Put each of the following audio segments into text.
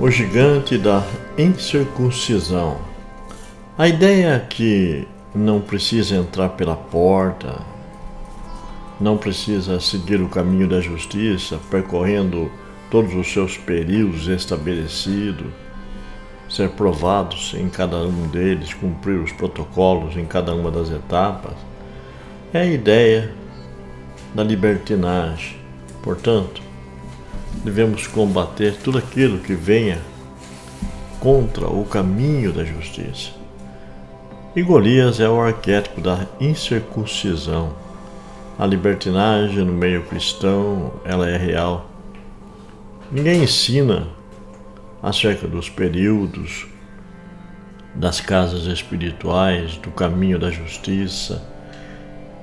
O gigante da incircuncisão. A ideia é que não precisa entrar pela porta, não precisa seguir o caminho da justiça, percorrendo todos os seus períodos estabelecidos, ser provados em cada um deles, cumprir os protocolos em cada uma das etapas, é a ideia da libertinagem. Portanto, devemos combater tudo aquilo que venha contra o caminho da justiça. E Golias é o arquétipo da incircuncisão. A libertinagem no meio cristão, ela é real. Ninguém ensina acerca dos períodos, das casas espirituais, do caminho da justiça,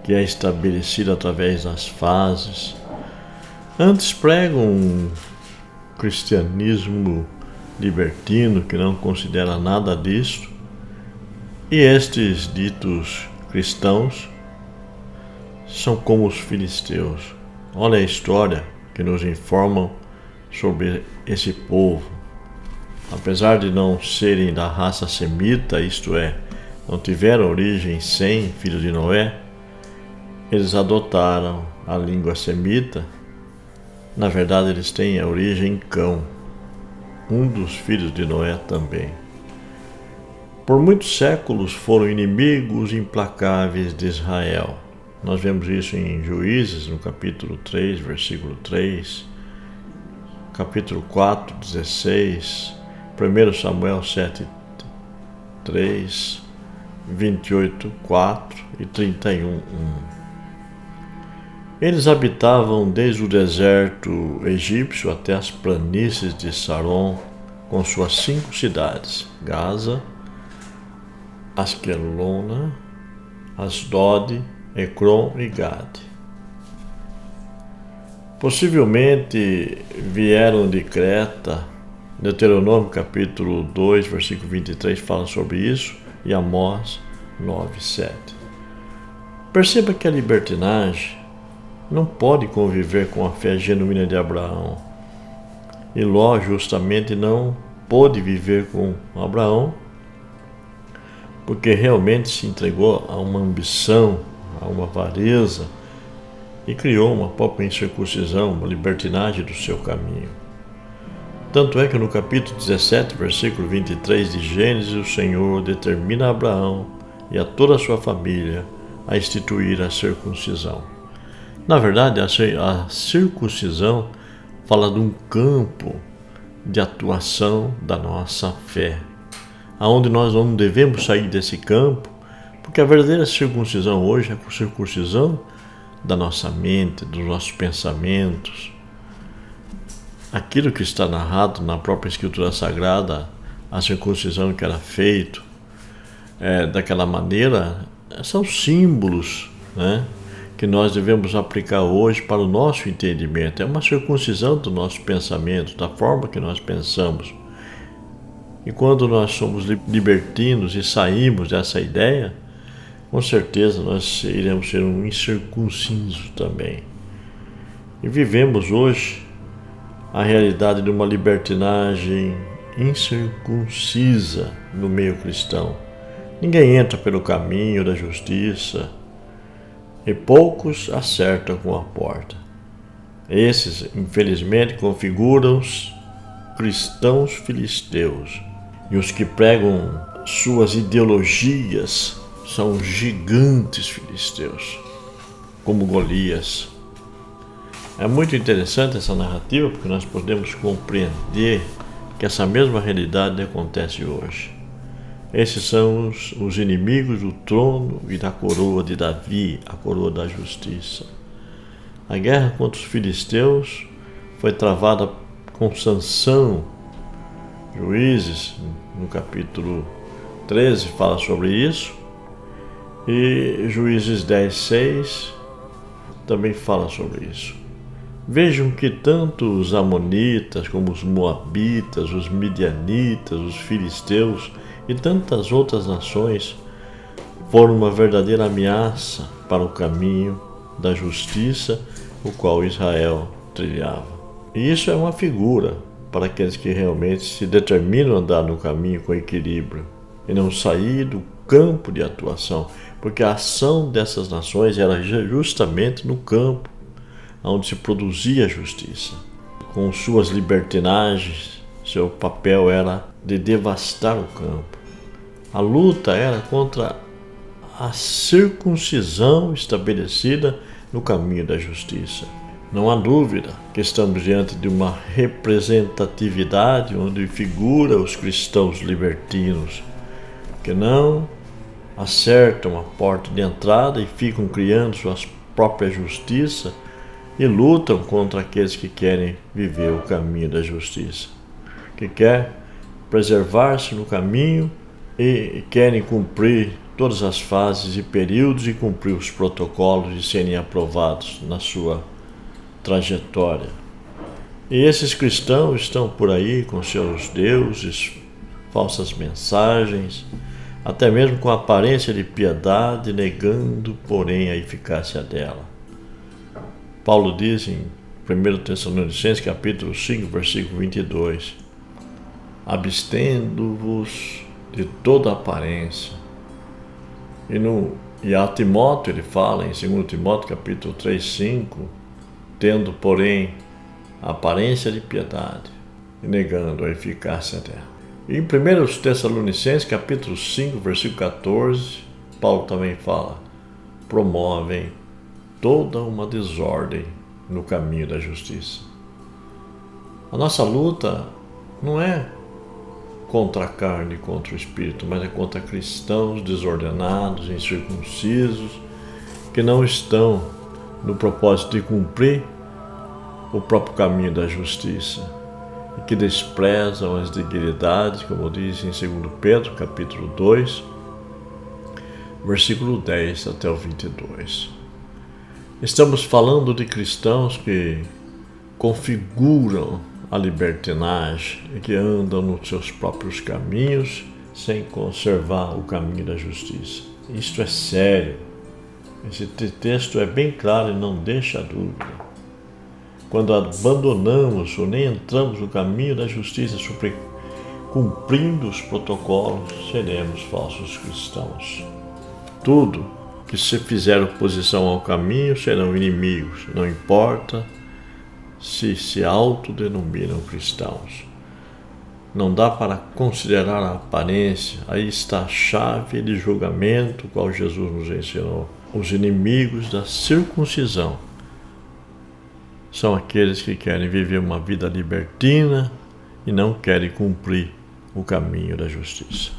que é estabelecido através das fases. Antes pregam um cristianismo libertino que não considera nada disso, e estes ditos cristãos são como os filisteus. Olha a história que nos informam sobre esse povo. Apesar de não serem da raça semita, isto é, não tiveram origem sem filho de Noé, eles adotaram a língua semita. Na verdade, eles têm a origem em Cão, um dos filhos de Noé também. Por muitos séculos foram inimigos implacáveis de Israel. Nós vemos isso em Juízes, no capítulo 3, versículo 3, capítulo 4, 16, 1 Samuel 7, 3, 28, 4 e 31, 1. Eles habitavam desde o deserto egípcio até as planícies de Saron, com suas 5 cidades: Gaza, Asquelona, Asdod, Ecrom e Gade. Possivelmente vieram de Creta. Deuteronômio capítulo 2, versículo 23 fala sobre isso, e Amós 9, 7. Perceba que a libertinagem não pode conviver com a fé genuína de Abraão. E Ló justamente não pôde viver com Abraão, porque realmente se entregou a uma ambição, a uma avareza, e criou uma própria incircuncisão, uma libertinagem do seu caminho. Tanto é que no capítulo 17, versículo 23 de Gênesis, o Senhor determina a Abraão e a toda a sua família a instituir a circuncisão. Na verdade, a circuncisão fala de um campo de atuação da nossa fé, aonde nós não devemos sair desse campo, porque a verdadeira circuncisão hoje é a circuncisão da nossa mente, dos nossos pensamentos. Aquilo que está narrado na própria Escritura Sagrada, a circuncisão que era feita daquela maneira, são símbolos, que nós devemos aplicar hoje para o nosso entendimento. É uma circuncisão do nosso pensamento, da forma que nós pensamos. E quando nós somos libertinos e saímos dessa ideia, com certeza nós iremos ser um incircunciso também. E vivemos hoje a realidade de uma libertinagem incircuncisa no meio cristão. Ninguém entra pelo caminho da justiça e poucos acertam com a porta. Esses, infelizmente, configuram os cristãos filisteus. E os que pregam suas ideologias são gigantes filisteus, como Golias. É muito interessante essa narrativa, porque nós podemos compreender que essa mesma realidade acontece hoje. Esses são os inimigos do trono e da coroa de Davi, a coroa da justiça. A guerra contra os filisteus foi travada com Sansão. Juízes, no capítulo 13, fala sobre isso. E Juízes 10, 6 também fala sobre isso. Vejam que tanto os amonitas como os moabitas, os midianitas, os filisteus e tantas outras nações foram uma verdadeira ameaça para o caminho da justiça, o qual Israel trilhava. E isso é uma figura para aqueles que realmente se determinam a andar no caminho com equilíbrio e não sair do campo de atuação, porque a ação dessas nações era justamente no campo onde se produzia a justiça. Com suas libertinagens, seu papel era de devastar o campo. A luta era contra a circuncisão estabelecida no caminho da justiça. Não há dúvida que estamos diante de uma representatividade onde figura os cristãos libertinos, que não acertam a porta de entrada e ficam criando sua própria justiça e lutam contra aqueles que querem viver o caminho da justiça, que quer preservar-se no caminho e querem cumprir todas as fases e períodos e cumprir os protocolos e serem aprovados na sua trajetória. E esses cristãos estão por aí com seus deuses, falsas mensagens, até mesmo com aparência de piedade, negando, porém, a eficácia dela. Paulo diz em 1 Tessalonicenses, capítulo 5, versículo 22, abstendo-vos de toda aparência. E a Timóteo ele fala em 2 Timóteo, capítulo 3, 5, tendo, porém, a aparência de piedade e negando a eficácia dela. E em 1 Tessalonicenses, capítulo 5, versículo 14, Paulo também fala, promovem toda uma desordem no caminho da justiça. A nossa luta não é contra a carne e contra o espírito, mas é contra cristãos desordenados, incircuncisos, que não estão no propósito de cumprir o próprio caminho da justiça e que desprezam as dignidades, como diz em 2 Pedro, capítulo 2, versículo 10 até o 22. Estamos falando de cristãos que configuram a libertinagem e que andam nos seus próprios caminhos sem conservar o caminho da justiça. Isto é sério. Esse texto é bem claro e não deixa dúvida. Quando abandonamos ou nem entramos no caminho da justiça, cumprindo os protocolos, seremos falsos cristãos. Tudo que se fizer oposição ao caminho serão inimigos, não importa se autodenominam cristãos. Não dá para considerar a aparência, aí está a chave de julgamento, qual Jesus nos ensinou. Os inimigos da circuncisão são aqueles que querem viver uma vida libertina e não querem cumprir o caminho da justiça.